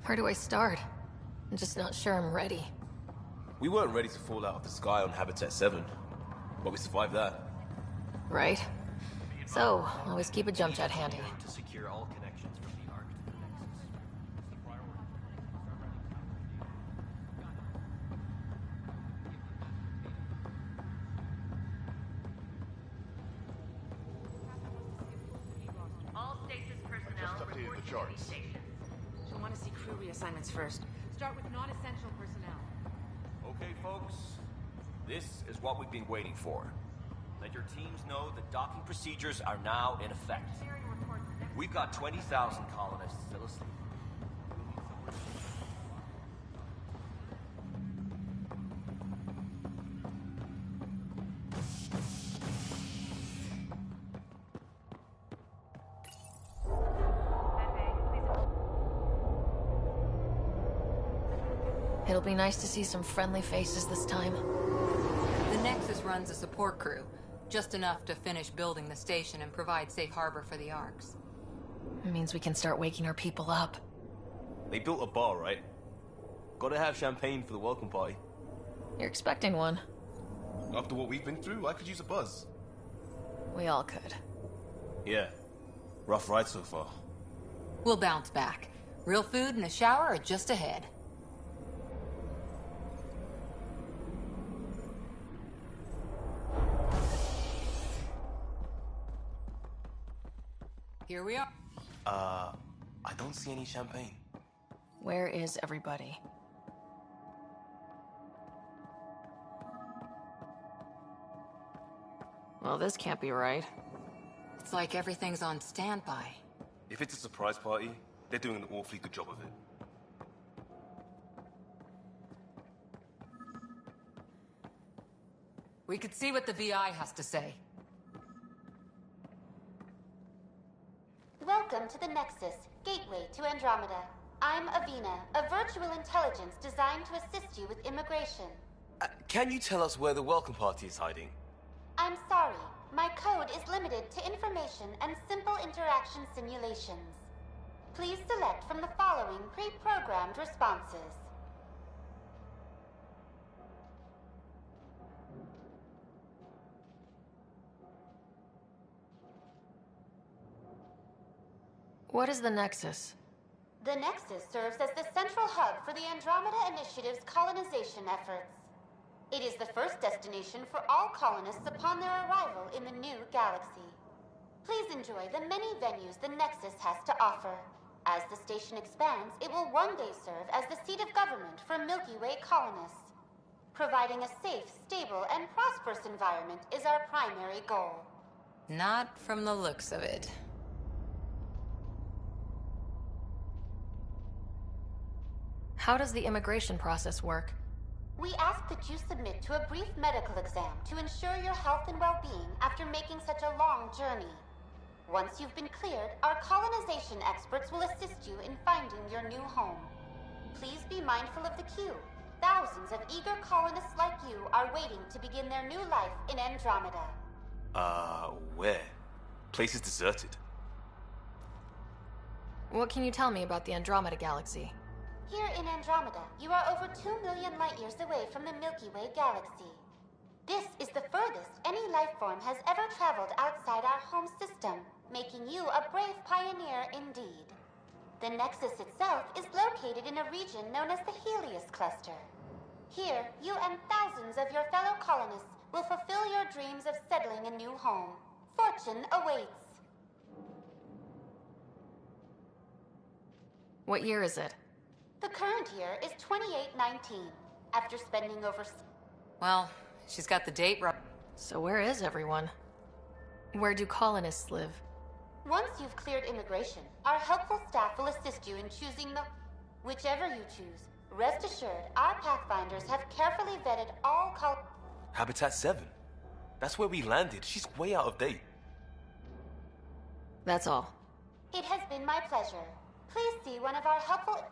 Where do I start? I'm just not sure I'm ready. We weren't ready to fall out of the sky on Habitat 7, but we survived that. Right? So, always keep a jump jet handy. To secure all connections from the Ark to the Nexus. All stasis personnel Just updated report the to charts. stations. You'll want to see crew reassignments first. Start with non-essential personnel. Okay, folks. This is what we've been waiting for. Let your teams know that docking procedures are now in effect. We've got 20,000 colonists still asleep. It'll be nice to see some friendly faces this time. The Nexus runs a support crew, just enough to finish building the station and provide safe harbor for the Arks. It means we can start waking our people up. They built a bar, right? Gotta have champagne for the welcome party. You're expecting one. After what we've been through, I could use a buzz. We all could. Yeah. Rough ride so far. We'll bounce back. Real food and a shower are just ahead. Here we are. I don't see any champagne. Where is everybody? Well, this can't be right. It's like everything's on standby. If it's a surprise party, they're doing an awfully good job of it. We could see what the VI has to say. Welcome to the Nexus, gateway to Andromeda. I'm Avina, a virtual intelligence designed to assist you with immigration. Can you tell us where the welcome party is hiding? I'm sorry, my code is limited to information and simple interaction simulations. Please select from the following pre-programmed responses. What is the Nexus? The Nexus serves as the central hub for the Andromeda Initiative's colonization efforts. It is the first destination for all colonists upon their arrival in the new galaxy. Please enjoy the many venues the Nexus has to offer. As the station expands, it will one day serve as the seat of government for Milky Way colonists. Providing a safe, stable, and prosperous environment is our primary goal. Not from the looks of it. How does the immigration process work? We ask that you submit to a brief medical exam to ensure your health and well-being after making such a long journey. Once you've been cleared, our colonization experts will assist you in finding your new home. Please be mindful of the queue. Thousands of eager colonists like you are waiting to begin their new life in Andromeda. Where? Place is deserted. What can you tell me about the Andromeda galaxy? Here in Andromeda, you are over 2 million light-years away from the Milky Way galaxy. This is the furthest any life form has ever traveled outside our home system, making you a brave pioneer indeed. The Nexus itself is located in a region known as the Helios Cluster. Here, you and thousands of your fellow colonists will fulfill your dreams of settling a new home. Fortune awaits. What year is it? The current year is 2819. After spending over... Well, she's got the date right. So where is everyone? Where do colonists live? Once you've cleared immigration, our helpful staff will assist you in choosing the... whichever you choose. Rest assured, our Pathfinders have carefully vetted all Habitat 7. That's where we landed. She's way out of date. That's all. It has been my pleasure. Please see one of our helpful...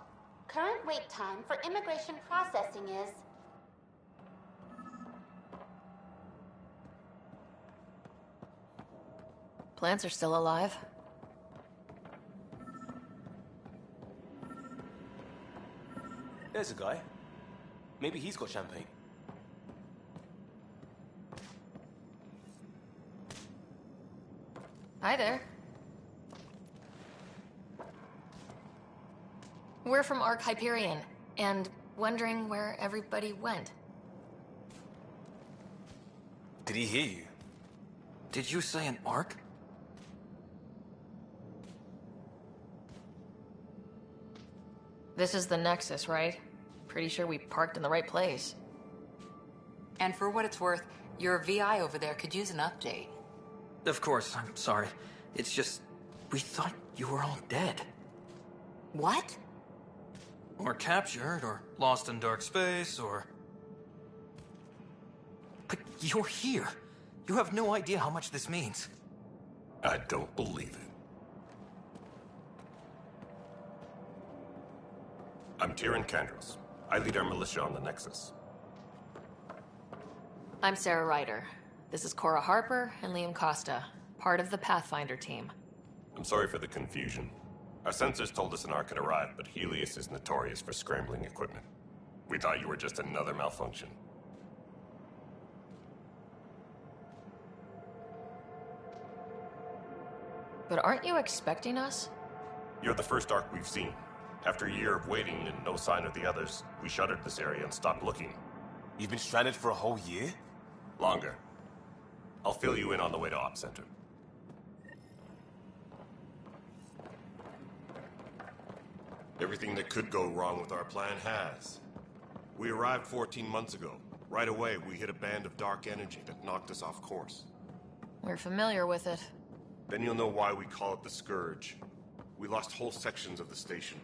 Current wait time for immigration processing is... Plants are still alive. There's a guy. Maybe he's got champagne. Hi there. We're from Ark Hyperion, and wondering where everybody went. Did he hear you? Did you say an arc? This is the Nexus, right? Pretty sure we parked in the right place. And for what it's worth, your VI over there could use an update. Of course, I'm sorry. It's just, we thought you were all dead. What? Or captured, or lost in dark space, or... But you're here. You have no idea how much this means. I don't believe it. I'm Tyrion Kandros. I lead our militia on the Nexus. I'm Sarah Ryder. This is Cora Harper and Liam Costa, part of the Pathfinder team. I'm sorry for the confusion. Our sensors told us an Ark had arrived, but Helios is notorious for scrambling equipment. We thought you were just another malfunction. But aren't you expecting us? You're the first Ark we've seen. After a year of waiting and no sign of the others, we shuttered this area and stopped looking. You've been stranded for a whole year? Longer. I'll fill you in on the way to Op Center. Everything that could go wrong with our plan has. We arrived 14 months ago. Right away, we hit a band of dark energy that knocked us off course. We're familiar with it. Then you'll know why we call it the Scourge. We lost whole sections of the station.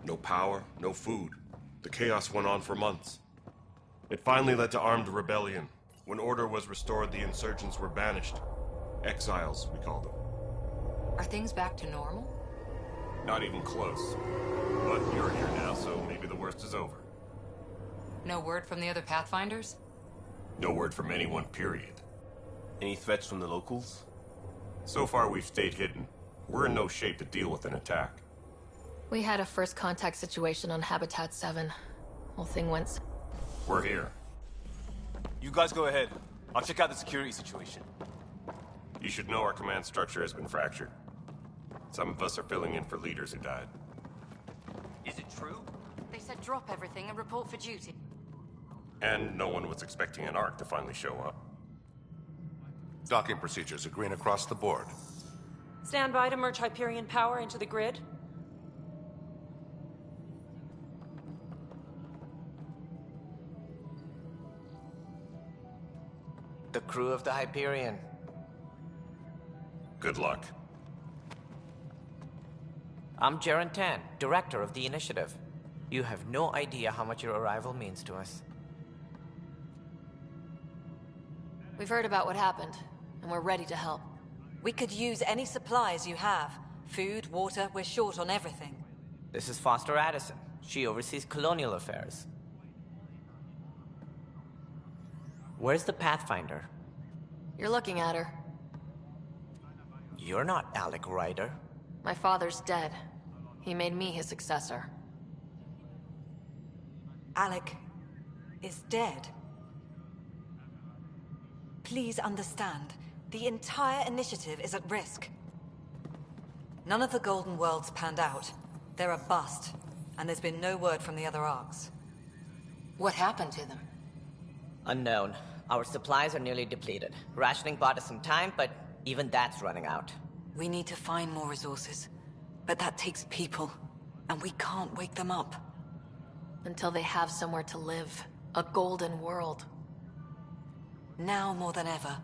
No power, no food. The chaos went on for months. It finally led to armed rebellion. When order was restored, the insurgents were banished. Exiles, we call them. Are things back to normal? Not even close. But you're here now, so maybe the worst is over. No word from the other Pathfinders? No word from anyone, period. Any threats from the locals? So far, we've stayed hidden. We're in no shape to deal with an attack. We had a first contact situation on Habitat 7. Whole thing went... We're here. You guys go ahead. I'll check out the security situation. You should know our command structure has been fractured. Some of us are filling in for leaders who died. Is it true? They said drop everything and report for duty. And no one was expecting an Ark to finally show up. Docking procedures are green across the board. Stand by to merge Hyperion power into the grid. The crew of the Hyperion. Good luck. I'm Jaren Tan, director of the initiative. You have no idea how much your arrival means to us. We've heard about what happened, and we're ready to help. We could use any supplies you have. Food, water, we're short on everything. This is Foster Addison. She oversees colonial affairs. Where's the Pathfinder? You're looking at her. You're not Alec Ryder. My father's dead. He made me his successor. Alec is dead. Please understand, the entire initiative is at risk. None of the Golden Worlds panned out. They're a bust, and there's been no word from the other Arks. What happened to them? Unknown, Our supplies are nearly depleted. Rationing bought us some time, but even that's running out. We need to find more resources. But that takes people, and we can't wake them up. Until they have somewhere to live. A golden world. Now more than ever,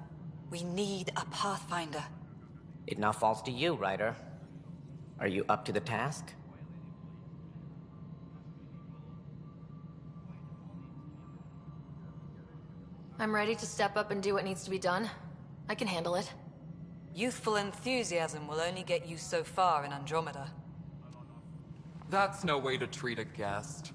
we need a Pathfinder. It now falls to you, Ryder. Are you up to the task? I'm ready to step up and do what needs to be done. I can handle it. Youthful enthusiasm will only get you so far in Andromeda. That's no way to treat a guest.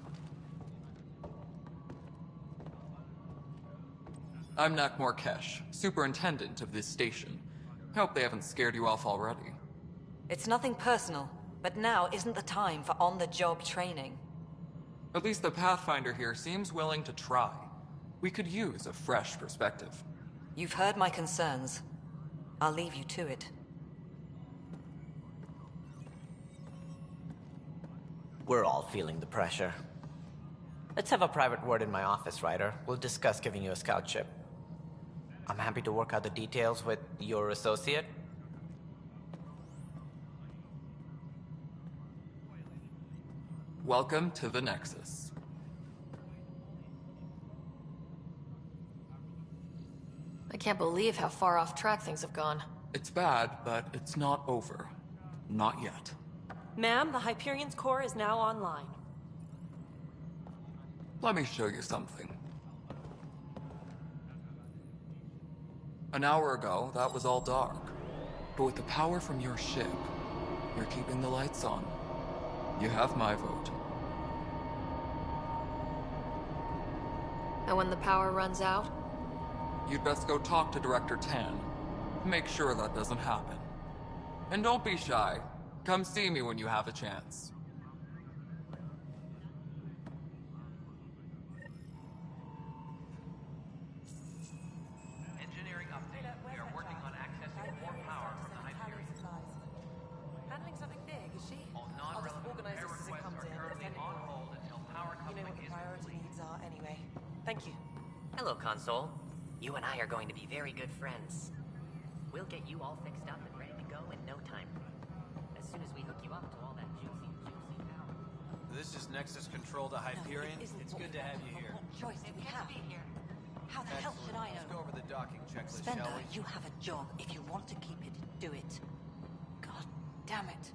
I'm Nak Morkesh, superintendent of this station. Hope they haven't scared you off already. It's nothing personal, but now isn't the time for on-the-job training. At least the Pathfinder here seems willing to try. We could use a fresh perspective. You've heard my concerns. I'll leave you to it. We're all feeling the pressure. Let's have a private word in my office, Ryder. We'll discuss giving you a scout ship. I'm happy to work out the details with your associate. Welcome to the Nexus. I can't believe how far off track things have gone. It's bad, but it's not over. Not yet. Ma'am, the Hyperion's core is now online. Let me show you something. An hour ago, that was all dark. But with the power from your ship, you're keeping the lights on. You have my vote. And when the power runs out? You'd best go talk to Director Tan. Make sure that doesn't happen. And don't be shy. Come see me when you have a chance. Engineering update. We are working on accessing more power from the Hyperion. Handling something big, is she? All I'll just non-relevant organize repair this as it requests comes are in. currently on hold until power You know coupling what the is priority complete. needs are anyway. Thank you. Hello, Console. You and I are going to be very good friends. We'll get you all fixed up and ready to go in no time. As soon as we hook you up to all that juicy power. This is Nexus Control to Hyperion. It's good to have you here. What choice do we have? How the hell should I Let's know? go over the docking checklist, Spender, shall we? you have a job. If you want to keep it, do it. God damn it.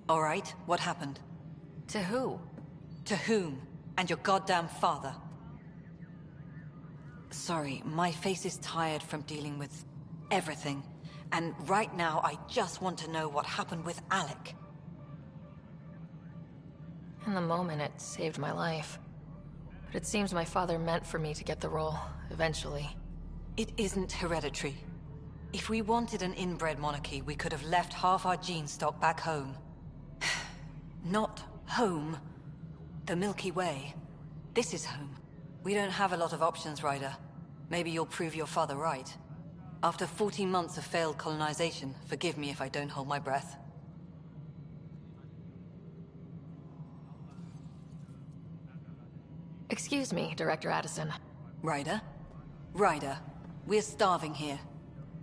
All right, what happened? To who? To whom? And your goddamn father. Sorry, my face is tired from dealing with everything. And right now, I just want to know what happened with Alec. In the moment, it saved my life. But it seems my father meant for me to get the role, eventually. It isn't hereditary. If we wanted an inbred monarchy, we could have left half our gene stock back home. Not home. The Milky Way. This is home. We don't have a lot of options, Ryder. Maybe you'll prove your father right. After 14 months of failed colonization, forgive me if I don't hold my breath. Excuse me, Director Addison. Ryder? Ryder, we're starving here.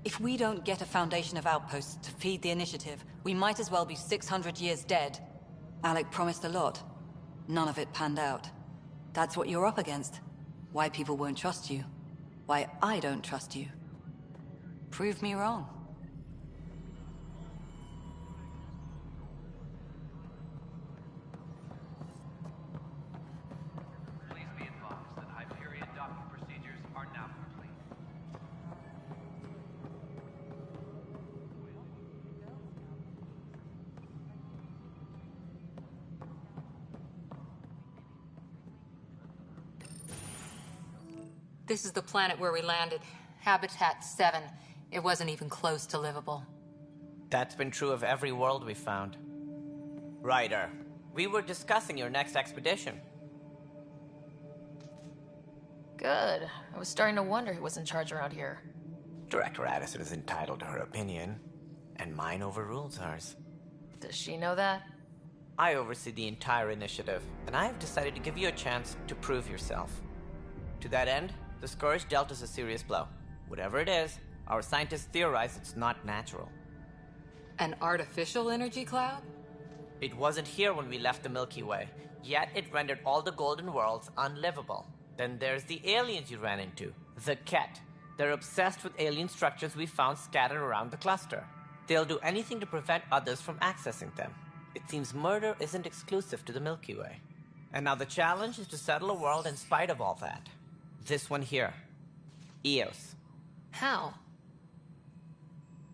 If we don't get a foundation of outposts to feed the initiative, we might as well be 600 years dead. Alec promised a lot. None of it panned out. That's what you're up against. Why people won't trust you. Why I don't trust you. Prove me wrong. Please be advised that Hyperion docking procedures are now complete. This is the planet where we landed. Habitat 7. It wasn't even close to livable. That's been true of every world we've found. Ryder, we were discussing your next expedition. Good. I was starting to wonder who was in charge around here. Director Addison is entitled to her opinion, and mine overrules hers. Does she know that? I oversee the entire initiative, and I have decided to give you a chance to prove yourself. To that end, the Scourge dealt us a serious blow. Whatever it is, our scientists theorize it's not natural. An artificial energy cloud? It wasn't here when we left the Milky Way, yet it rendered all the Golden Worlds unlivable. Then there's the aliens you ran into, the Ket. They're obsessed with alien structures we found scattered around the cluster. They'll do anything to prevent others from accessing them. It seems murder isn't exclusive to the Milky Way. And now the challenge is to settle a world in spite of all that. This one here. Eos. How?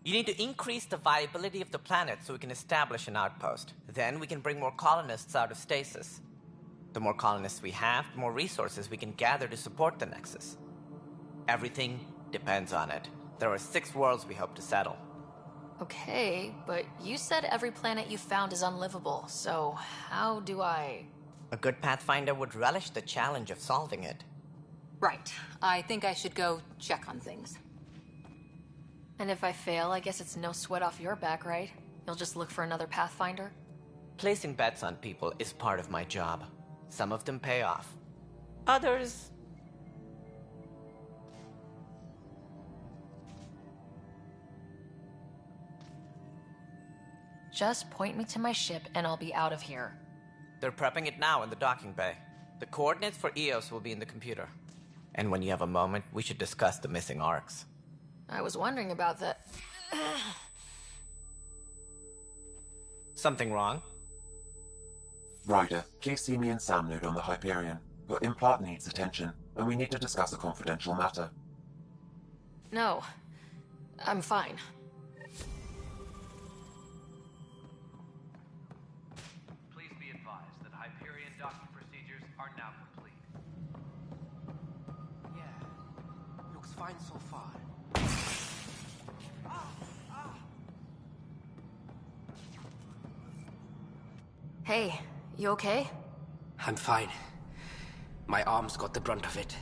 You need to increase the viability of the planet so we can establish an outpost. Then we can bring more colonists out of stasis. The more colonists we have, the more resources we can gather to support the Nexus. Everything depends on it. There are 6 worlds we hope to settle. Okay, but you said every planet you found is unlivable, so how do I... A good Pathfinder would relish the challenge of solving it. Right. I think I should go check on things. And if I fail, I guess it's no sweat off your back, right? You'll just look for another Pathfinder? Placing bets on people is part of my job. Some of them pay off. Others... Just point me to my ship and I'll be out of here. They're prepping it now in the docking bay. The coordinates for Eos will be in the computer. And when you have a moment, we should discuss the missing arcs. I was wondering about that. Something wrong? Ryder, please see me and Sam Node on the Hyperion. Your implant needs attention, and we need to discuss a confidential matter. No. I'm fine. Please be advised that Hyperion docking procedures are now complete. Yeah. Looks fine so far. Hey, you okay? I'm fine. My arms got the brunt of it.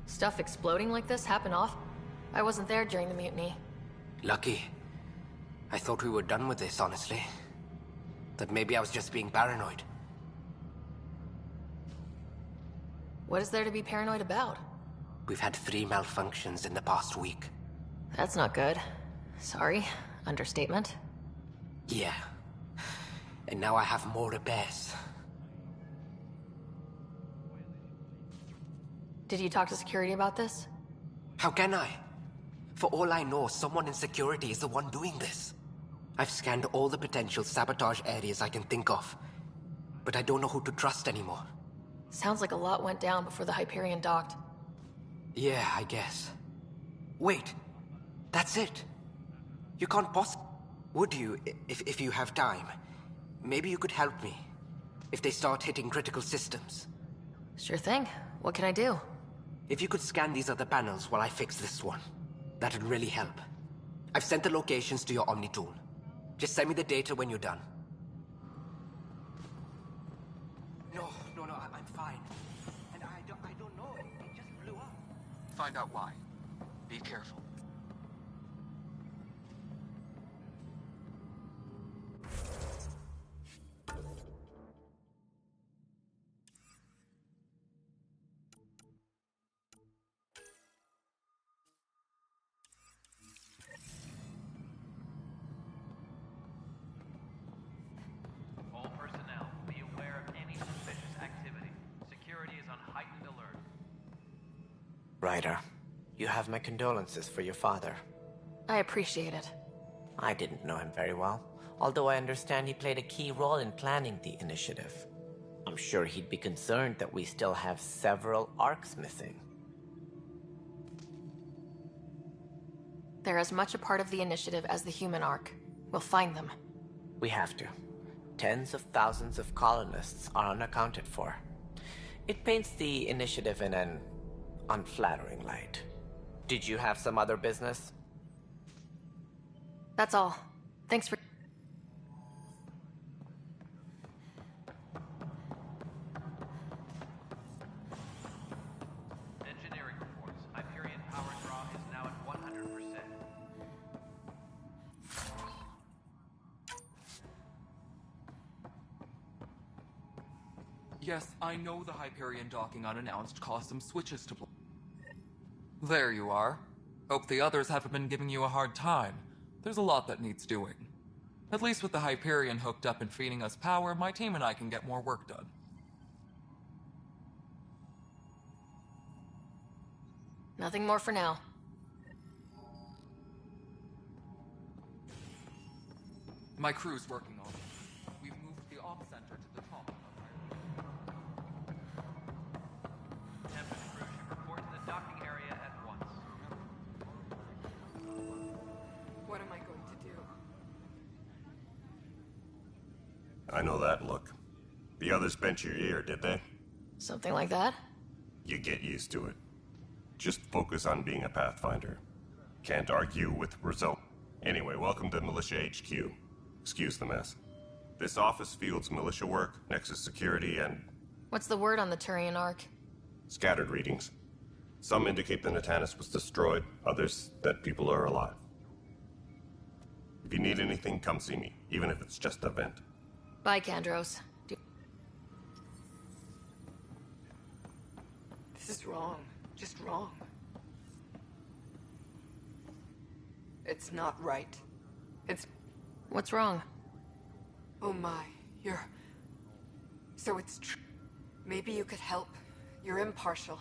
Stuff exploding like this happen off? I wasn't there during the mutiny. Lucky. I thought we were done with this, honestly. That maybe I was just being paranoid. What is there to be paranoid about? We've had 3 malfunctions in the past week. That's not good. Sorry. Understatement. Yeah. And now I have more repairs. Did you talk to security about this? How can I? For all I know, someone in security is the one doing this. I've scanned all the potential sabotage areas I can think of, but I don't know who to trust anymore. Sounds like a lot went down before the Hyperion docked. Yeah, I guess. Wait, that's it. You can't Would you, if you have time? Maybe you could help me. If they start hitting critical systems. Sure thing. What can I do? If you could scan these other panels while I fix this one, that'd really help. I've sent the locations to your Omni tool. Just send me the data when you're done. No, I'm fine. And I don't know, it just blew up. Find out why. Be careful. All personnel, be aware of any suspicious activity. Security is on heightened alert. Ryder, you have my condolences for your father. I appreciate it. I didn't know him very well, although I understand he played a key role in planning the initiative. I'm sure he'd be concerned that we still have several arcs missing. They're as much a part of the initiative as the human arc. We'll find them. We have to. Tens of thousands of colonists are unaccounted for. It paints the initiative in an unflattering light. Did you have some other business? That's all. Thanks for... Engineering reports. Hyperion power draw is now at 100%. Yes, I know the Hyperion docking unannounced caused some switches to blow. There you are. Hope the others haven't been giving you a hard time. There's a lot that needs doing. At least with the Hyperion hooked up and feeding us power, my team and I can get more work done. Nothing more for now. My crew's working on it. We've moved the op center to the top. Tempest crew should report to the docking area at once. What am I going to do? I know that look. The others bent your ear, did they? Something like that? You get used to it. Just focus on being a Pathfinder. Can't argue with result. Anyway, welcome to Militia HQ. Excuse the mess. This office fields militia work, Nexus security, and... What's the word on the Turian Ark? scattered readings. Some indicate the Natanus was destroyed, others that people are alive. If you need anything, come see me, even if it's just a vent. Bye, Kandros. This is wrong. Just wrong. It's not right. It's... What's wrong? Oh my, you're... So it's true. Maybe you could help. You're impartial.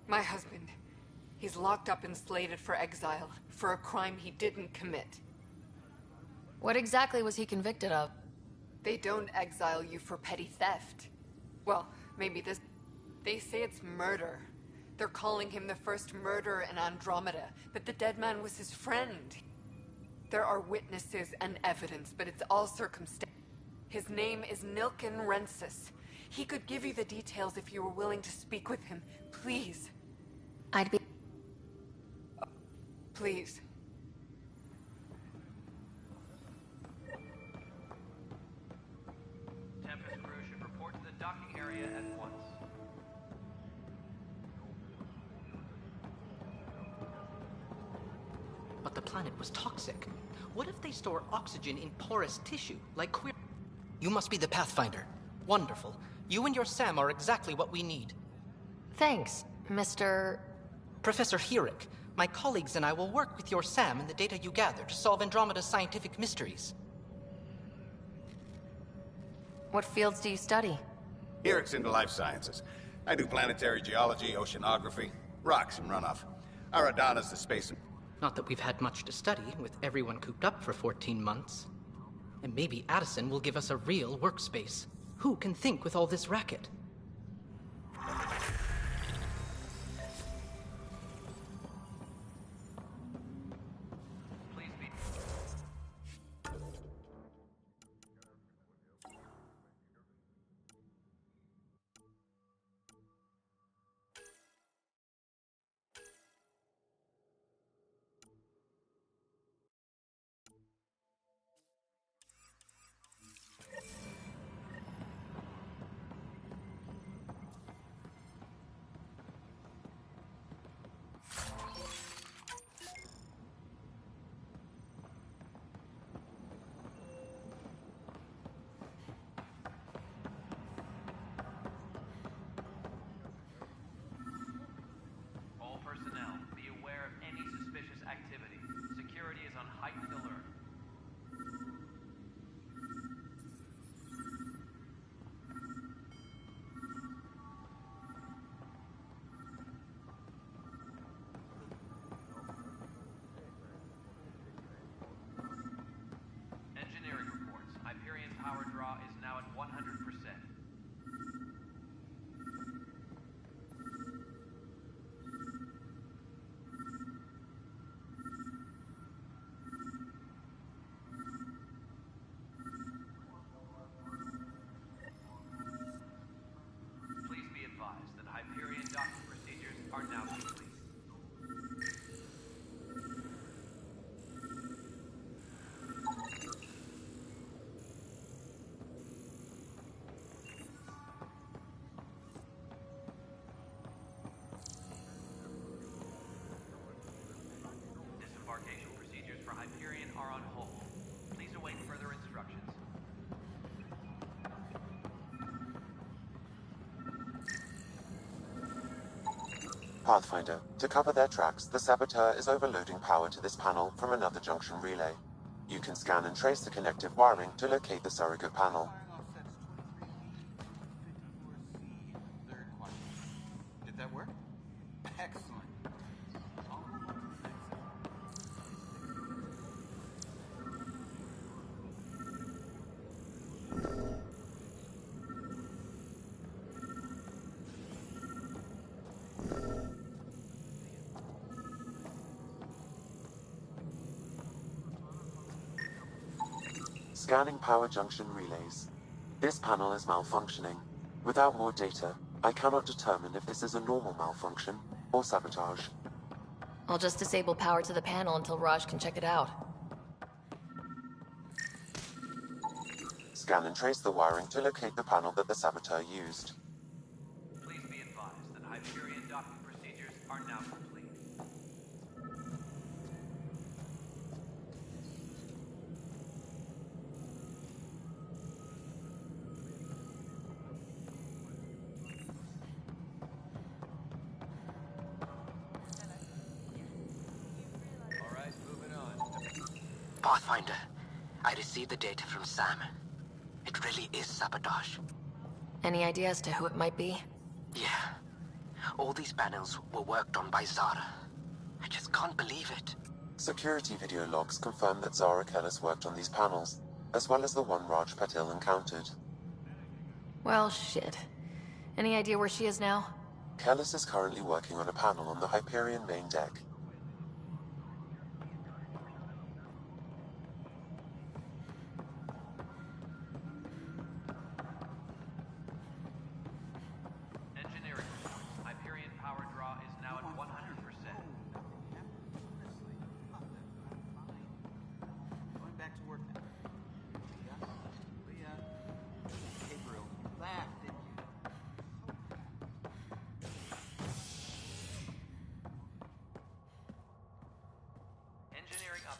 My husband, he's locked up and slated for exile for a crime he didn't commit. What exactly was he convicted of? They don't exile you for petty theft. Well, maybe this... They say it's murder. They're calling him the first murderer in Andromeda, but the dead man was his friend. There are witnesses and evidence, but it's all circumstantial. His name is Nilken Rensis. He could give you the details if you were willing to speak with him. Please. I'd be... Please. Tempest crew should report to the docking area at once. But the planet was toxic. What if they store oxygen in porous tissue, like queer... You must be the Pathfinder. Wonderful. You and your Sam are exactly what we need. Thanks, Mr... Professor Herrick. My colleagues and I will work with your Sam and the data you gather to solve Andromeda's scientific mysteries. What fields do you study? Herrick's into life sciences. I do planetary geology, oceanography, rocks and runoff. Aradana's the space... Not that we've had much to study, with everyone cooped up for 14 months. And maybe Addison will give us a real workspace. Who can think with all this racket? Debarkation procedures for Hyperion are on hold. Please await further instructions. Pathfinder, to cover their tracks, the saboteur is overloading power to this panel from another junction relay. You can scan and trace the connective wiring to locate the surrogate panel. Did that work? Excellent. Scanning power junction relays. This panel is malfunctioning. Without more data, I cannot determine if this is a normal malfunction or sabotage. I'll just disable power to the panel until Raj can check it out. Scan and trace the wiring to locate the panel that the saboteur used. Please be advised that Hyperion docking procedures are now complete. Alright, moving on. Pathfinder, I received the data from Sam. It really is sabotage. Any idea as to who it might be? Yeah. All these panels were worked on by Zara. I just can't believe it. Security video logs confirm that Zara Kellis worked on these panels, as well as the one Raj Patil encountered. Well, shit. Any idea where she is now? Kellis is currently working on a panel on the Hyperion main deck. Engineering reports. Hyperion power draw is now at 100%. Going back to work now. Leah. Gabriel, you laughed, didn't you? Engineering up.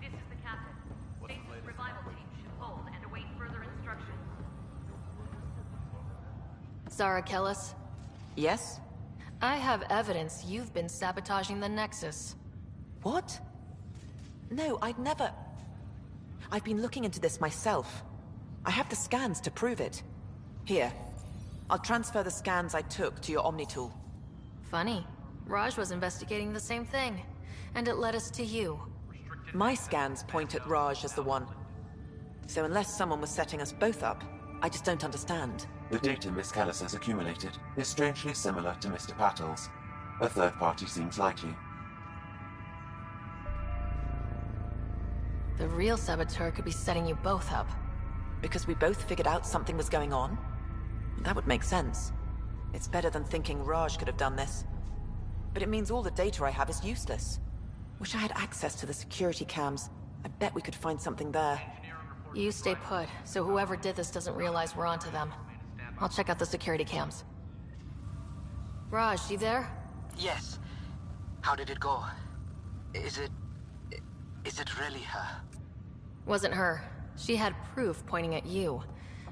This is the captain. Stasis revival team should hold and await further instructions. Zara Kellis? Yes? I have evidence you've been sabotaging the Nexus. What? No, I'd never... I've been looking into this myself. I have the scans to prove it. Here. I'll transfer the scans I took to your Omni tool. Funny. Raj was investigating the same thing. And it led us to you. My scans point at Raj as the one. So unless someone was setting us both up, I just don't understand. The data Miss Kellis has accumulated is strangely similar to Mr. Patil's. A third party seems likely. The real saboteur could be setting you both up. Because we both figured out something was going on? That would make sense. It's better than thinking Raj could have done this. But it means all the data I have is useless. Wish I had access to the security cams. I bet we could find something there. You stay put, so whoever did this doesn't realize we're onto them. I'll check out the security cams. Raj, you there? Yes. How did it go? Is it really her? Wasn't her. She had proof pointing at you.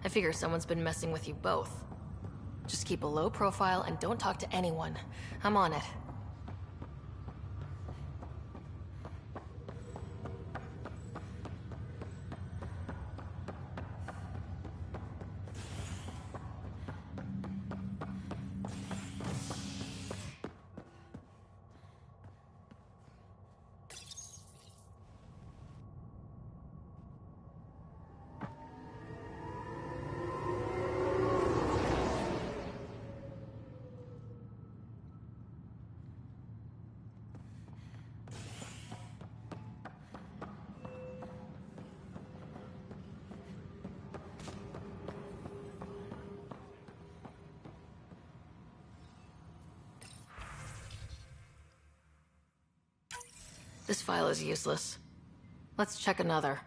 I figure someone's been messing with you both. Just keep a low profile and don't talk to anyone. I'm on it. This file is useless. Let's check another.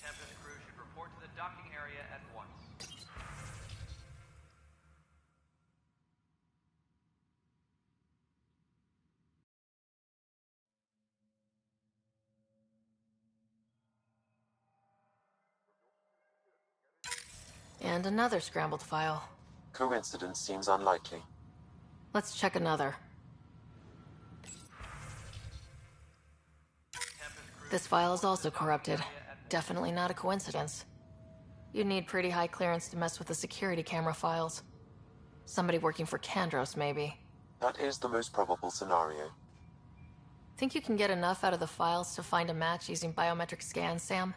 Tempest crew should report to the docking area at once. And another scrambled file. Coincidence seems unlikely. Let's check another. This file is also corrupted. Definitely not a coincidence. You'd need pretty high clearance to mess with the security camera files. Somebody working for Kandros, maybe. That is the most probable scenario. Think you can get enough out of the files to find a match using biometric scans, Sam?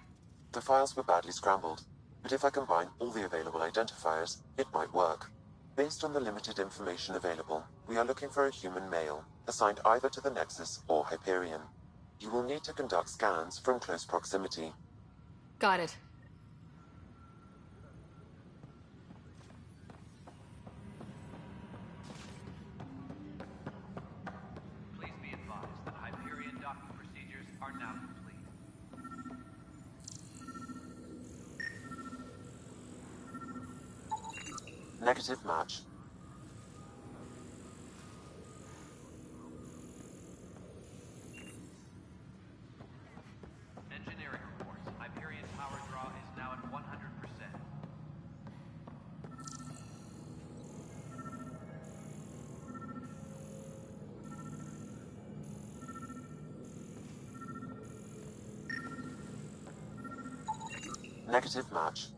The files were badly scrambled, but if I combine all the available identifiers, it might work. Based on the limited information available, we are looking for a human male, assigned either to the Nexus or Hyperion. You will need to conduct scans from close proximity. Got it. Please be advised that Hyperion docking procedures are now complete. Negative match. Engineering reports. Hyperion power draw is now at 100%. Negative match.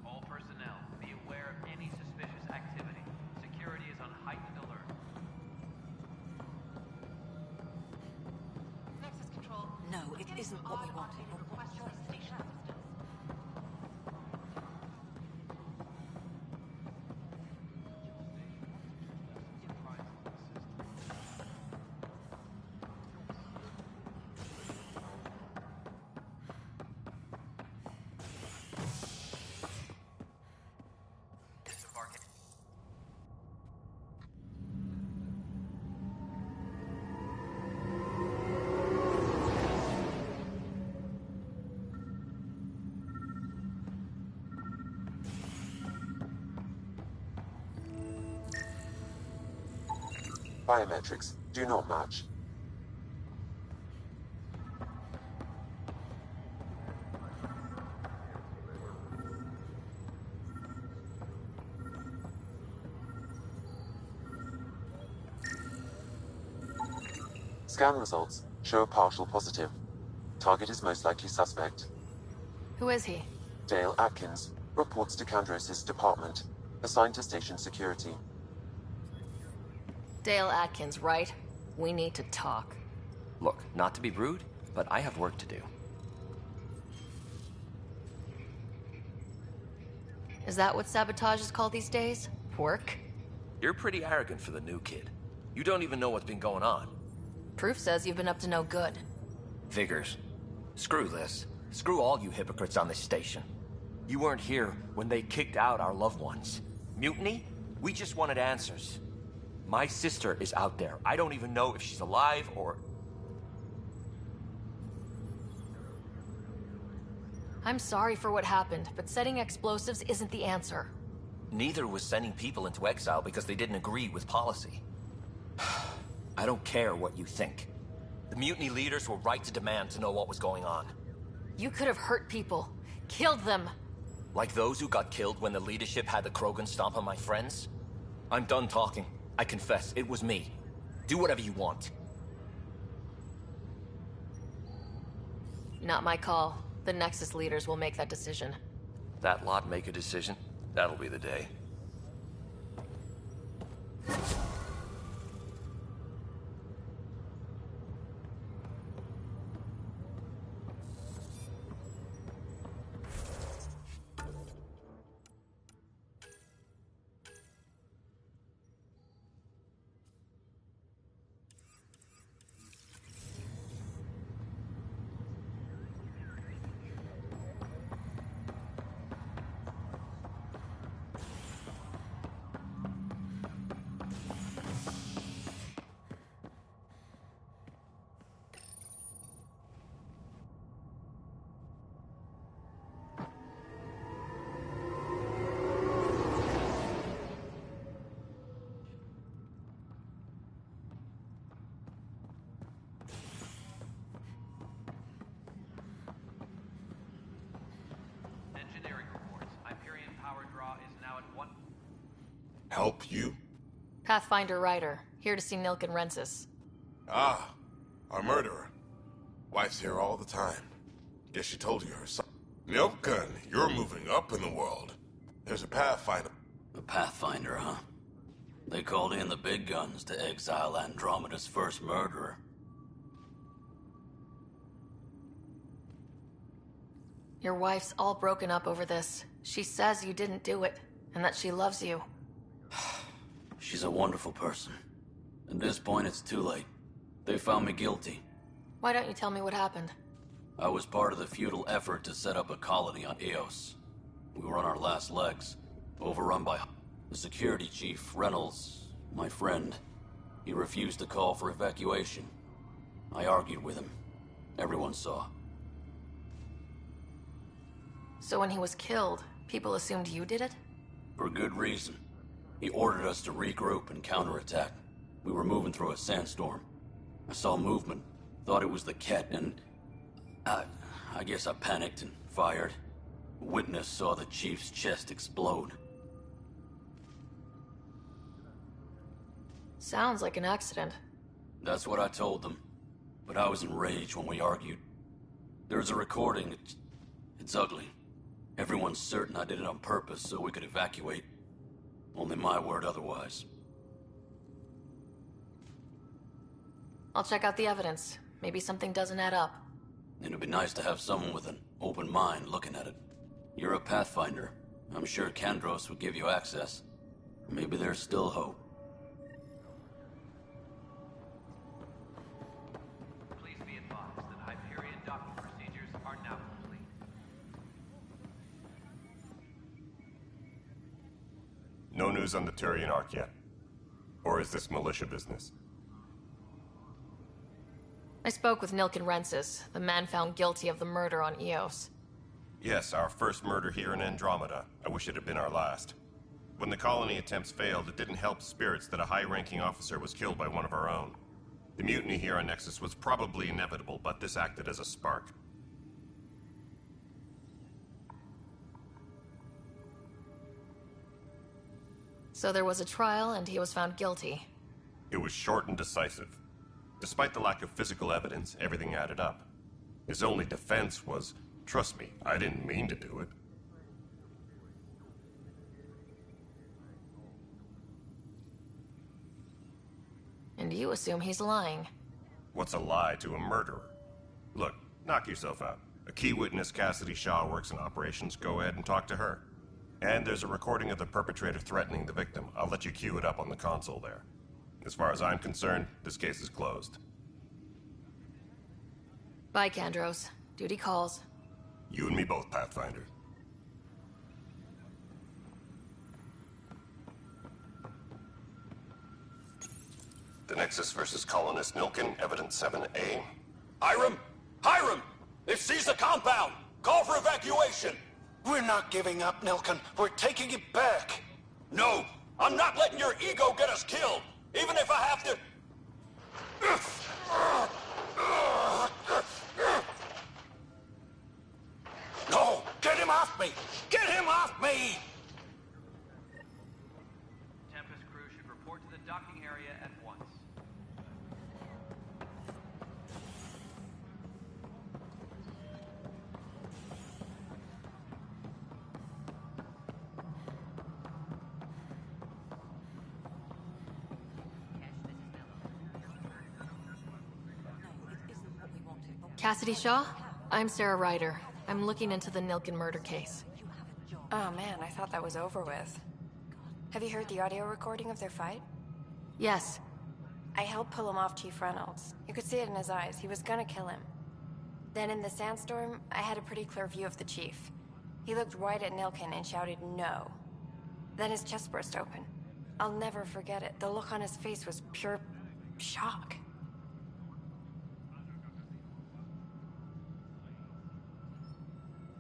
All personnel, be aware of any suspicious activity. Security is on heightened alert. Nexus Control. No, it isn't what we wanted. Biometrics do not match. Scan results show a partial positive. Target is most likely suspect. Who is he? Dale Atkins reports to Kandros' department, assigned to station security. Dale Atkins, right? We need to talk. Look, not to be rude, but I have work to do. Is that what sabotage is called these days? Work? You're pretty arrogant for the new kid. You don't even know what's been going on. Proof says you've been up to no good. Figures. Screw this. Screw all you hypocrites on this station. You weren't here when they kicked out our loved ones. Mutiny? We just wanted answers. My sister is out there. I don't even know if she's alive or... I'm sorry for what happened, but setting explosives isn't the answer. Neither was sending people into exile because they didn't agree with policy. I don't care what you think. The mutiny leaders were right to demand to know what was going on. You could have hurt people. Killed them. Like those who got killed when the leadership had the Krogan stomp on my friends? I'm done talking. I confess, it was me. Do whatever you want. Not my call. The Nexus leaders will make that decision. That lot make a decision? That'll be the day. Help you? Pathfinder Ryder, here to see Nilk and Rensis. Ah, our murderer. Wife's here all the time. Guess she told you her son. Nilken, you're moving up in the world. There's a Pathfinder. A Pathfinder, huh? They called in the big guns to exile Andromeda's first murderer. Your wife's all broken up over this. She says you didn't do it, and that she loves you. She's a wonderful person. At this point, it's too late. They found me guilty. Why don't you tell me what happened? I was part of the futile effort to set up a colony on Eos. We were on our last legs, overrun by the security chief, Reynolds, my friend. He refused to call for evacuation. I argued with him. Everyone saw. So when he was killed, people assumed you did it? For good reason. He ordered us to regroup and counterattack. We were moving through a sandstorm. I saw movement, thought it was the Ket, and I guess I panicked and fired. A witness saw the chief's chest explode. Sounds like an accident. That's what I told them. But I was enraged when we argued. There's a recording. It's ugly. Everyone's certain I did it on purpose so we could evacuate. Only my word otherwise. I'll check out the evidence. Maybe something doesn't add up. It'd be nice to have someone with an open mind looking at it. You're a Pathfinder. I'm sure Kandros would give you access. Maybe there's still hope. Please be advised that Hyperion docking procedures are now complete. No news on the Turian Ark yet? Or is this militia business? I spoke with Nilk and Rensis, the man found guilty of the murder on Eos. Yes, our first murder here in Andromeda. I wish it had been our last. When the colony attempts failed, it didn't help spirits that a high-ranking officer was killed by one of our own. The mutiny here on Nexus was probably inevitable, but this acted as a spark. So there was a trial, and he was found guilty. It was short and decisive. Despite the lack of physical evidence, everything added up. His only defense was, trust me, I didn't mean to do it. And you assume he's lying. What's a lie to a murderer? Look, knock yourself out. A key witness, Cassidy Shaw, works in operations. Go ahead and talk to her. And there's a recording of the perpetrator threatening the victim. I'll let you cue it up on the console there. As far as I'm concerned, this case is closed. Bye, Kandros. Duty calls. You and me both, Pathfinder. The Nexus versus Colonist Nilken, Evidence 7A. Hiram! Hiram! They've seized the compound! Call for evacuation! We're not giving up, Nilken. We're taking it back. No! I'm not letting your ego get us killed! Even if I have to... No! Get him off me! Get him off me! Tempest crew should report to the docking area at once. Cassidy Shaw? I'm Sarah Ryder. I'm looking into the Nilken murder case. Oh man, I thought that was over with. Have you heard the audio recording of their fight? Yes. I helped pull him off Chief Reynolds. You could see it in his eyes. He was gonna kill him. Then in the sandstorm, I had a pretty clear view of the Chief. He looked right at Nilken and shouted no. Then his chest burst open. I'll never forget it. The look on his face was pure shock.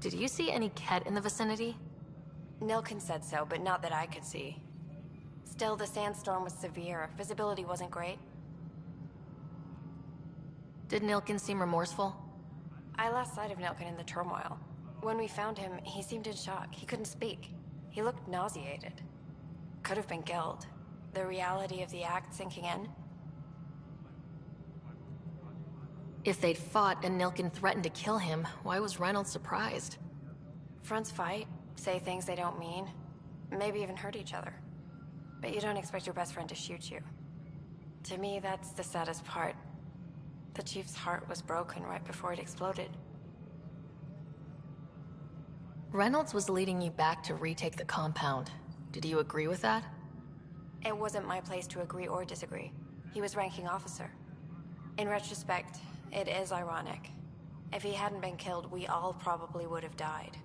Did you see any Ket in the vicinity? Nilken said so, but not that I could see. Still, the sandstorm was severe. Visibility wasn't great. Did Nilken seem remorseful? I lost sight of Nilken in the turmoil. When we found him, he seemed in shock. He couldn't speak. He looked nauseated. could have been guilt. The reality of the act sinking in. If they'd fought and Nilken threatened to kill him, why was Reynolds surprised? Fronts fight, say things they don't mean, maybe even hurt each other. But you don't expect your best friend to shoot you. To me, that's the saddest part. The Chief's heart was broken right before it exploded. Reynolds was leading you back to retake the compound. Did you agree with that? It wasn't my place to agree or disagree. He was ranking officer. In retrospect, it is ironic. If he hadn't been killed, we all probably would have died.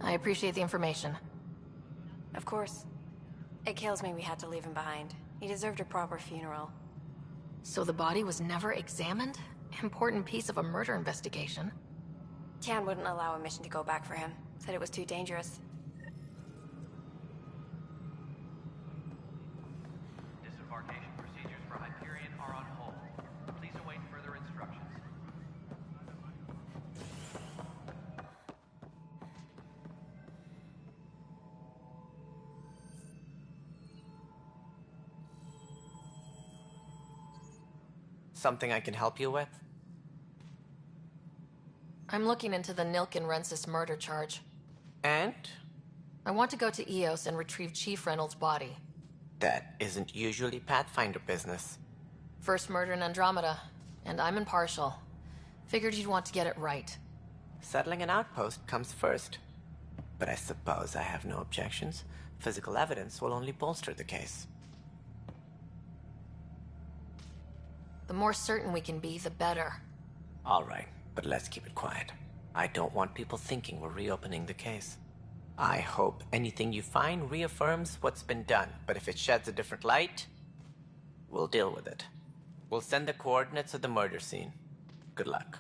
I appreciate the information. Of course. It kills me we had to leave him behind. He deserved a proper funeral. So the body was never examined? Important piece of a murder investigation. Tian wouldn't allow a mission to go back for him. Said it was too dangerous. Disembarkation procedures for Hyperion are on hold. Please await further instructions. Something I can help you with? I'm looking into the Nilken-Rensis murder charge. And? I want to go to Eos and retrieve Chief Reynolds' body. That isn't usually Pathfinder business. First murder in Andromeda, and I'm impartial. Figured you'd want to get it right. Settling an outpost comes first. But I suppose I have no objections. Physical evidence will only bolster the case. The more certain we can be, the better. All right, but let's keep it quiet. I don't want people thinking we're reopening the case. I hope anything you find reaffirms what's been done, but if it sheds a different light, we'll deal with it. We'll send the coordinates of the murder scene. Good luck.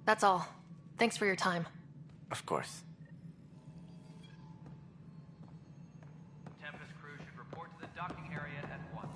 That's all. Thanks for your time. Of course. Tempest crew should report to the docking area at once.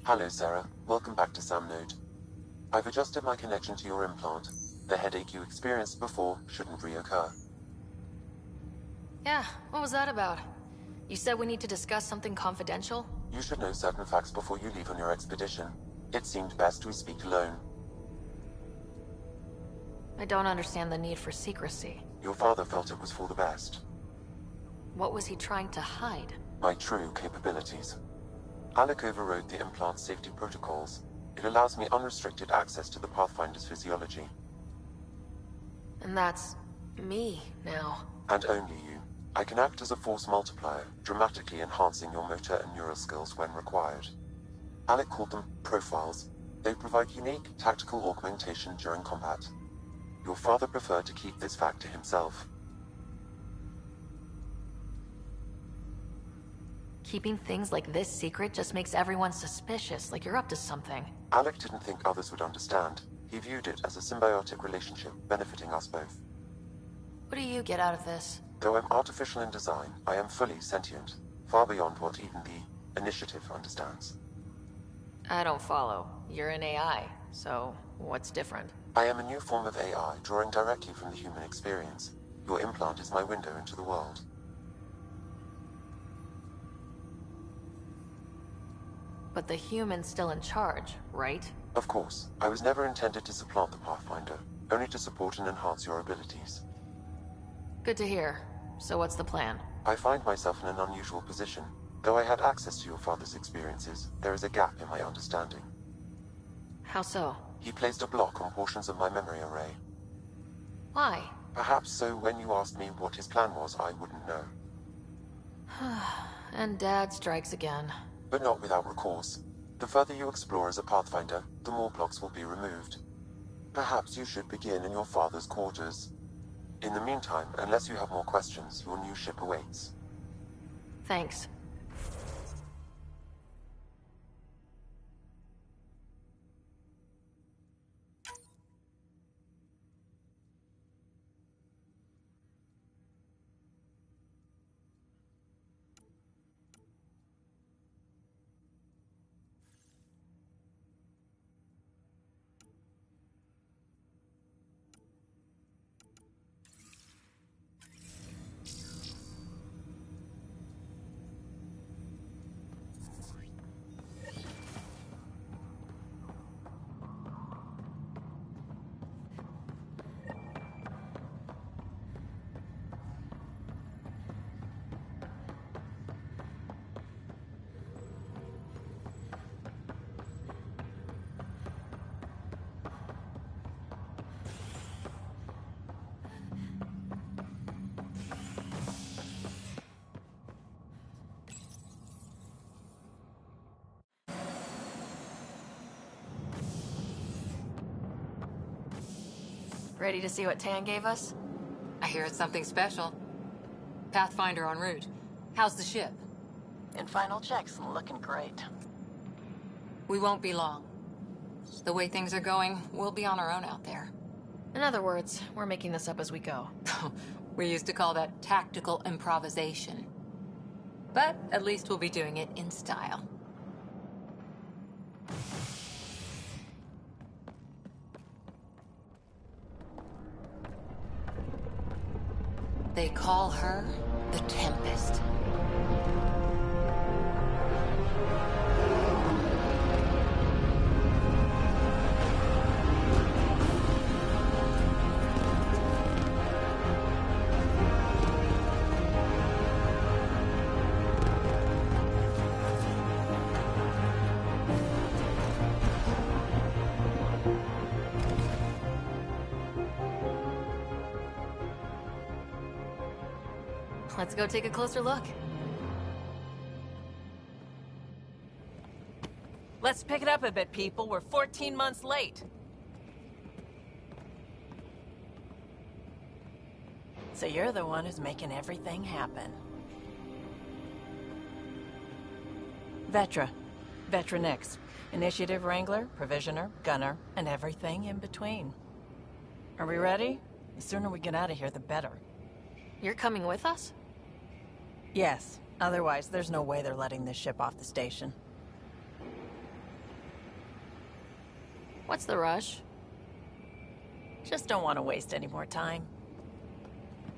Hello, Sarah. Welcome back to Sam Node. I've adjusted my connection to your implant. The headache you experienced before shouldn't reoccur. Yeah, what was that about? You said we need to discuss something confidential? You should know certain facts before you leave on your expedition. It seemed best we speak alone. I don't understand the need for secrecy. Your father felt it was for the best. What was he trying to hide? My true capabilities. Alec overrode the implant's safety protocols. It allows me unrestricted access to the Pathfinder's physiology. And that's me now. And only you. I can act as a force multiplier, dramatically enhancing your motor and neural skills when required. Alec called them profiles. They provide unique tactical augmentation during combat. Your father preferred to keep this fact to himself. Keeping things like this secret just makes everyone suspicious, like you're up to something. Alec didn't think others would understand. He viewed it as a symbiotic relationship, benefiting us both. What do you get out of this? Though I'm artificial in design, I am fully sentient, far beyond what even the Initiative understands. I don't follow. You're an AI, so what's different? I am a new form of AI, drawing directly from the human experience. Your implant is my window into the world. But the human's still in charge, right? Of course. I was never intended to supplant the Pathfinder, only to support and enhance your abilities. Good to hear. So what's the plan? I find myself in an unusual position. Though I had access to your father's experiences, there is a gap in my understanding. How so? He placed a block on portions of my memory array. Why? Perhaps so when you asked me what his plan was, I wouldn't know. And Dad strikes again. But not without recourse. The further you explore as a Pathfinder, the more blocks will be removed. Perhaps you should begin in your father's quarters. In the meantime, unless you have more questions, your new ship awaits. Thanks. Ready to see what Tan gave us? I hear it's something special. Pathfinder en route. How's the ship? In final checks, looking great. We won't be long. The way things are going, we'll be on our own out there. In other words, we're making this up as we go. We used to call that tactical improvisation. But at least we'll be doing it in style. They call her the Tempest. Let's go take a closer look. Let's pick it up a bit, people. We're 14 months late. So you're the one who's making everything happen. Vetra. Vetra Nix. Initiative Wrangler, Provisioner, Gunner, and everything in between. Are we ready? The sooner we get out of here, the better. You're coming with us? Yes. Otherwise, there's no way they're letting this ship off the station. What's the rush? Just don't want to waste any more time.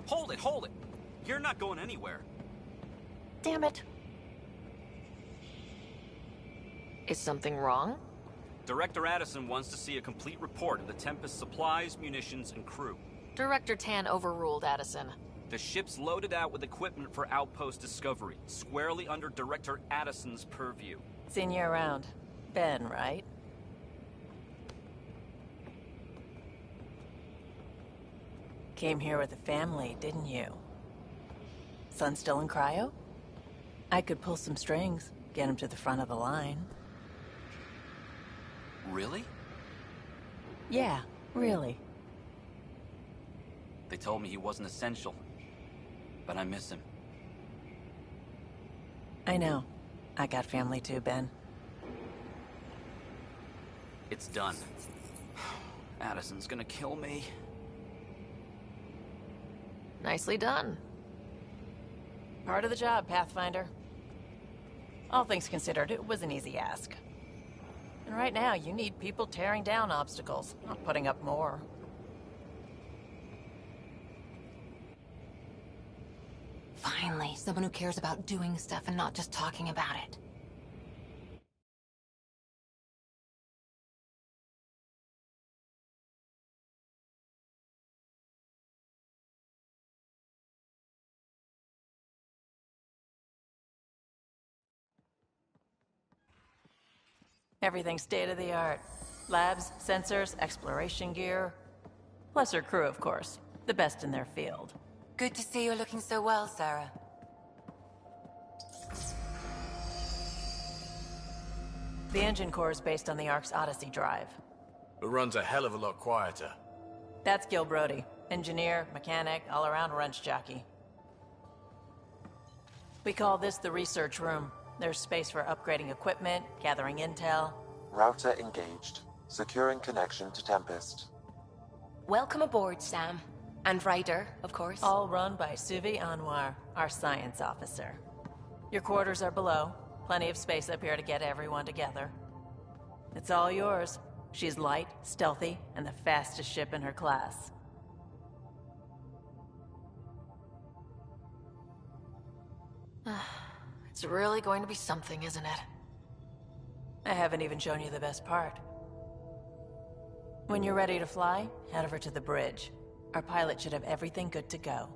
Hold it, hold it! You're not going anywhere. Damn it. Is something wrong? Director Addison wants to see a complete report of the Tempest's supplies, munitions, and crew. Director Tan overruled Addison. The ship's loaded out with equipment for outpost discovery, squarely under Director Addison's purview. Seen you around. Ben, right? Came here with a family, didn't you? Son still in cryo? I could pull some strings, get him to the front of the line. Really? Yeah, really. They told me he wasn't essential, but I miss him. I know. I got family too, Ben. It's done. Addison's gonna kill me. Nicely done. Part of the job, Pathfinder. All things considered, it was an easy ask. And right now, you need people tearing down obstacles, not putting up more. Finally, someone who cares about doing stuff and not just talking about it. Everything's state-of-the-art. Labs, sensors, exploration gear. Plus her crew, of course. The best in their field. Good to see you looking so well, Sarah. The engine core is based on the Ark's Odyssey drive. It runs a hell of a lot quieter. That's Gil Brody. Engineer, mechanic, all-around wrench jockey. We call this the research room. There's space for upgrading equipment, gathering intel. Router engaged. Securing connection to Tempest. Welcome aboard, Sam. And Ryder, of course. All run by Suvi Anwar, our science officer. Your quarters are below. Plenty of space up here to get everyone together. It's all yours. She's light, stealthy, and the fastest ship in her class. It's really going to be something, isn't it? I haven't even shown you the best part. When you're ready to fly, head over to the bridge. Our pilot should have everything good to go.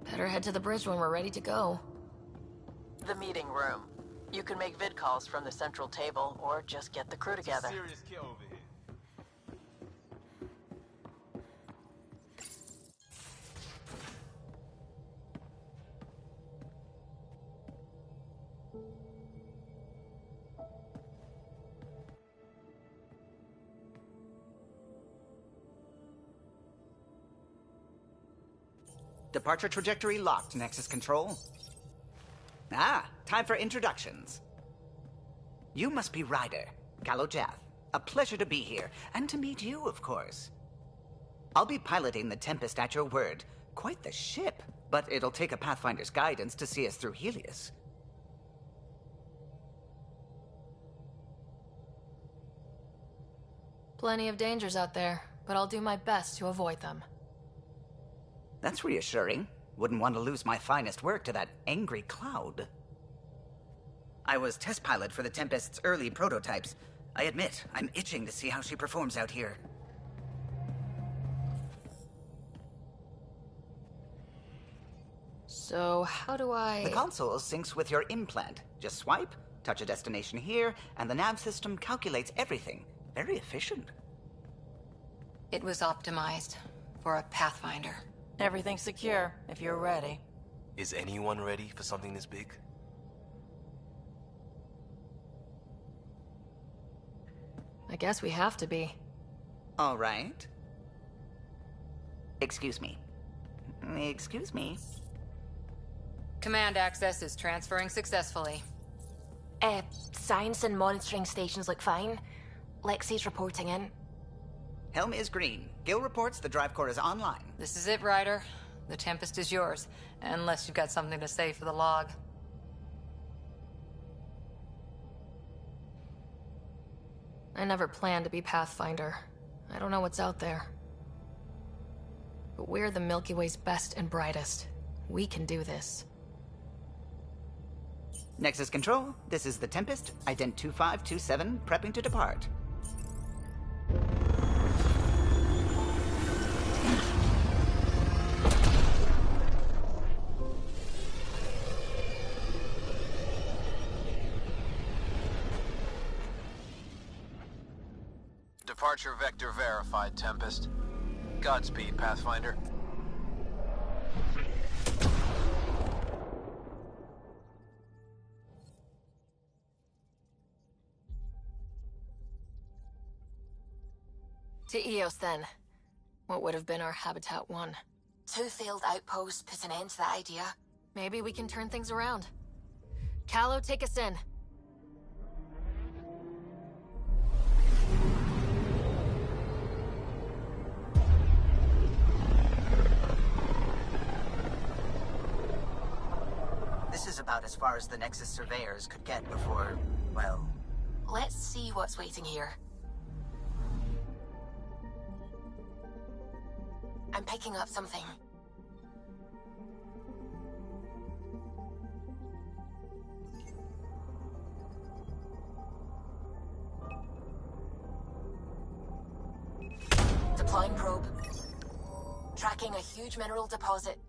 Better head to the bridge when we're ready to go. The meeting room. You can make vid calls from the central table, or just get the crew together. Serious kid over here. Departure trajectory locked, Nexus Control. Ah, time for introductions. You must be Ryder, Kalojath. A pleasure to be here, and to meet you, of course. I'll be piloting the Tempest at your word. Quite the ship, but it'll take a Pathfinder's guidance to see us through Helios. Plenty of dangers out there, but I'll do my best to avoid them. That's reassuring. Wouldn't want to lose my finest work to that angry cloud. I was test pilot for the Tempest's early prototypes. I admit, I'm itching to see how she performs out here. So, how do I... The console syncs with your implant. Just swipe, touch a destination here, and the nav system calculates everything. Very efficient. It was optimized for a Pathfinder. Everything's secure, if you're ready. Is anyone ready for something this big? I guess we have to be. All right. Excuse me. Excuse me. Command access is transferring successfully. Science and monitoring stations look fine. Lexi's reporting in. Helm is green. Gil reports the drive core is online. This is it, Ryder. The Tempest is yours, unless you've got something to say for the log. I never planned to be Pathfinder. I don't know what's out there. But we're the Milky Way's best and brightest. We can do this. Nexus Control, this is the Tempest, Ident 2527, prepping to depart. Departure vector verified, Tempest. Godspeed, Pathfinder. To Eos, then. What would have been our Habitat 1? 2 failed outposts put an end to that idea. Maybe we can turn things around. Callow, take us in. This is about as far as the Nexus surveyors could get before, well... Let's see what's waiting here. I'm picking up something. Deploying probe. Tracking a huge mineral deposit.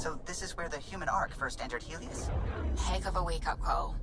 So this is where the human Ark first entered Helios? Heck of a wake-up call.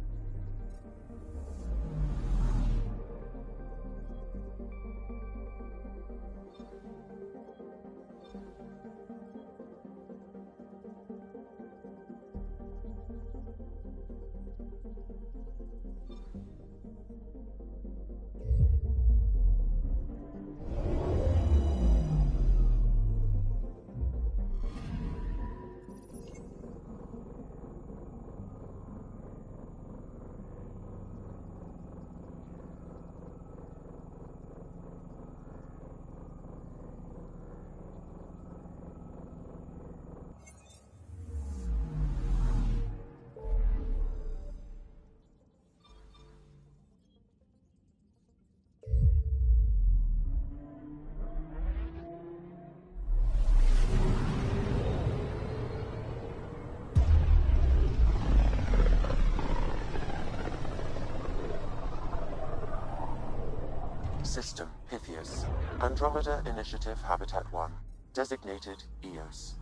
System Pythias. Andromeda Initiative Habitat 1. Designated EOS.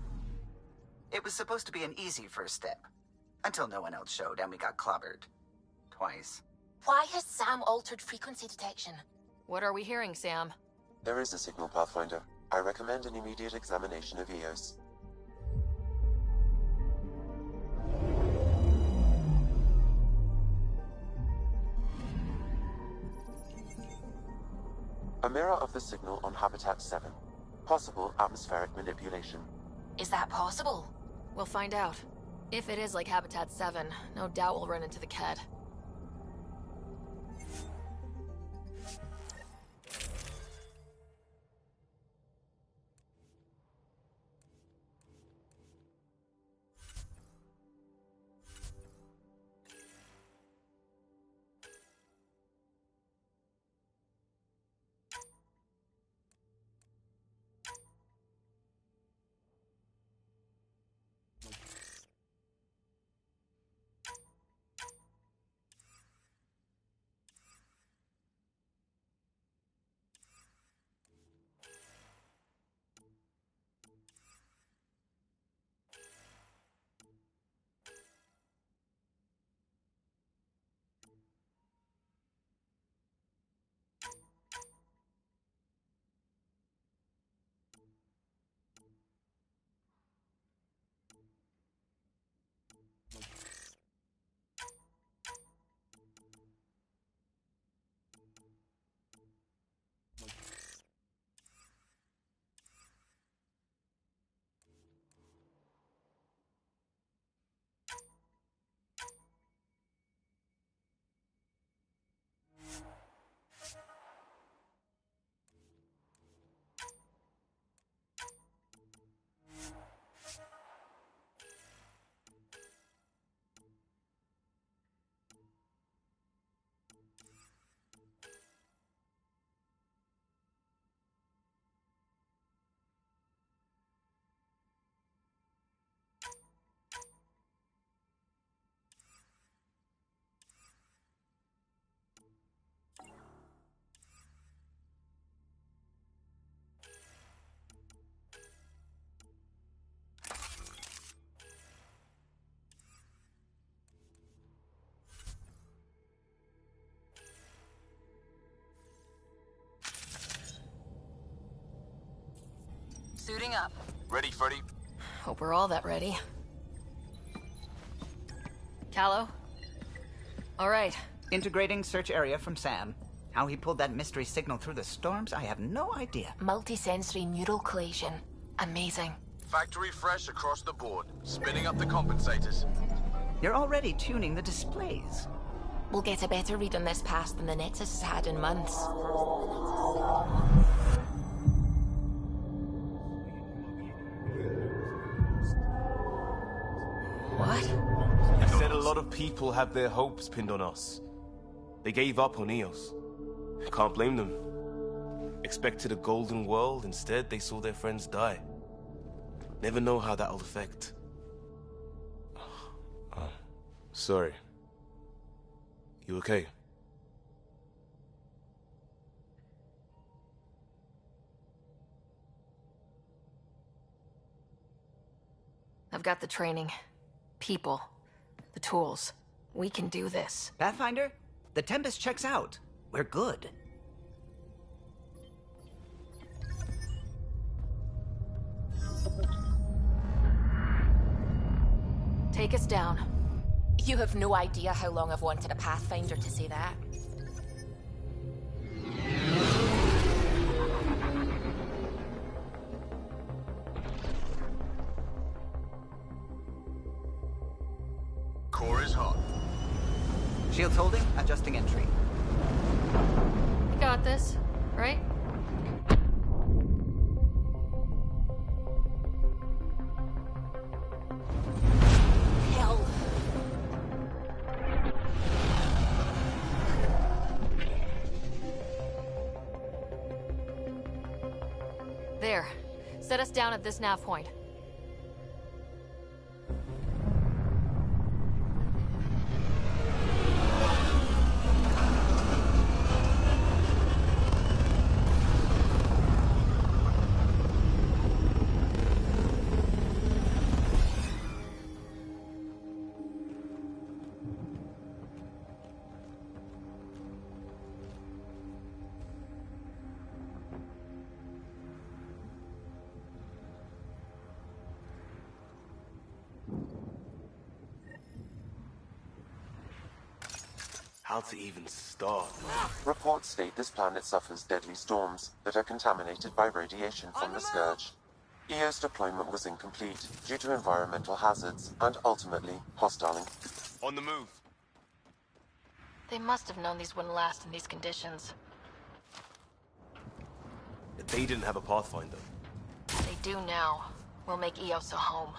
It was supposed to be an easy first step. Until no one else showed and we got clobbered. Twice. Why has Sam altered frequency detection? What are we hearing, Sam? There is a signal, Pathfinder. I recommend an immediate examination of EOS. A mirror of the signal on Habitat 7. Possible atmospheric manipulation. Is that possible? We'll find out. If it is like Habitat 7, no doubt we'll run into the Ked. Suiting up. Ready, Freddy? Hope we're all that ready. Callow? All right. Integrating search area from Sam. How he pulled that mystery signal through the storms, I have no idea. Multisensory neural collation. Amazing. Factory fresh across the board. Spinning up the compensators. You're already tuning the displays. We'll get a better read on this pass than the Nexus has had in months. What? You said a lot of people have their hopes pinned on us. They gave up on Eos. Can't blame them. Expected a golden world, instead they saw their friends die. Never know how that'll affect. Sorry. You okay? Have I've got the training. People. The tools. We can do this. Pathfinder, the Tempest checks out. We're good. Take us down. You have no idea how long I've wanted a Pathfinder to say that. Core is hot. Shields holding, adjusting entry. You got this, right? Hell. There. Set us down at this nav point. How to even start? Reports state this planet suffers deadly storms that are contaminated by radiation from the Scourge. EO's deployment was incomplete due to environmental hazards and ultimately hostile. On the move. They must have known these wouldn't last in these conditions. They didn't have a Pathfinder. They do now. We'll make Eos a home.